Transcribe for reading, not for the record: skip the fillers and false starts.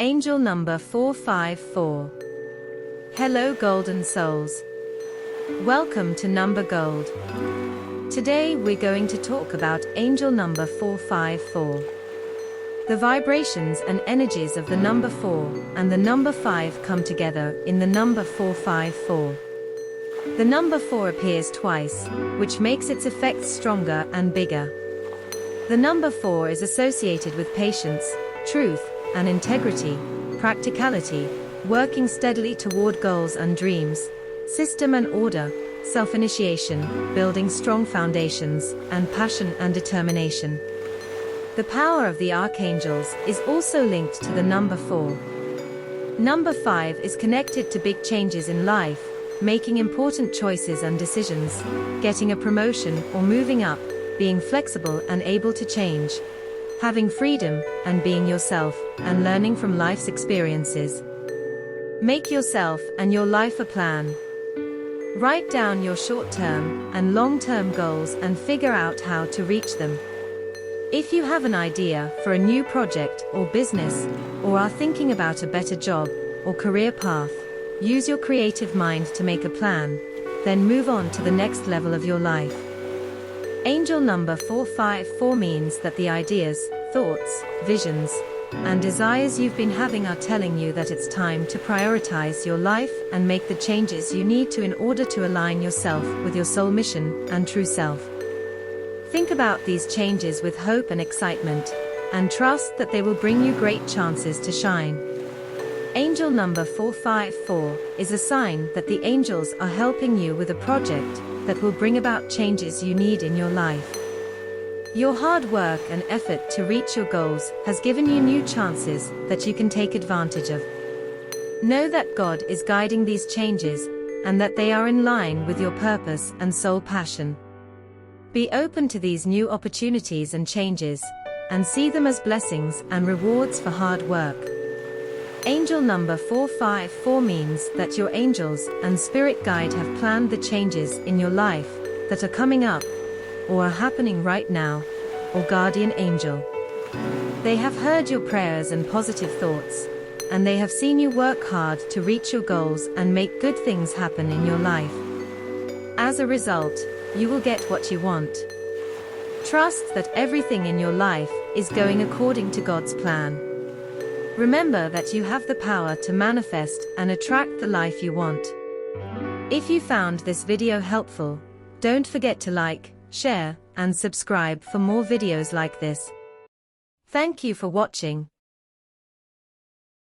Angel number 454. Hello golden souls. Welcome to Number Gold. Today we're going to talk about angel number 454. The vibrations and energies of the number 4 and the number 5 come together in the number 454. The number 4 appears twice, which makes its effects stronger and bigger. The number 4 is associated with patience, truth, and integrity, practicality, working steadily toward goals and dreams, system and order, self-initiation, building strong foundations, and passion and determination. The power of the archangels is also linked to the number 4. Number 5 is connected to big changes in life, making important choices and decisions, getting a promotion or moving up, being flexible and able to change, having freedom and being yourself, and learning from life's experiences. Make yourself and your life a plan. Write down your short-term and long-term goals and figure out how to reach them. If you have an idea for a new project or business, or are thinking about a better job or career path, use your creative mind to make a plan, then move on to the next level of your life. Angel number 454 means that the ideas, thoughts, visions, and desires you've been having are telling you that it's time to prioritize your life and make the changes you need to in order to align yourself with your soul mission and true self. Think about these changes with hope and excitement, and trust that they will bring you great chances to shine. Angel number 454 is a sign that the angels are helping you with a project that will bring about changes you need in your life. Your hard work and effort to reach your goals has given you new chances that you can take advantage of. Know that God is guiding these changes, and that they are in line with your purpose and soul passion. Be open to these new opportunities and changes, and see them as blessings and rewards for hard work. Angel number 454 means that your angels and spirit guide have planned the changes in your life that are coming up, or are happening right now, or guardian angel. They have heard your prayers and positive thoughts, and they have seen you work hard to reach your goals and make good things happen in your life. As a result, you will get what you want. Trust that everything in your life is going according to God's plan. Remember that you have the power to manifest and attract the life you want. If you found this video helpful, don't forget to like, share, and subscribe for more videos like this. Thank you for watching.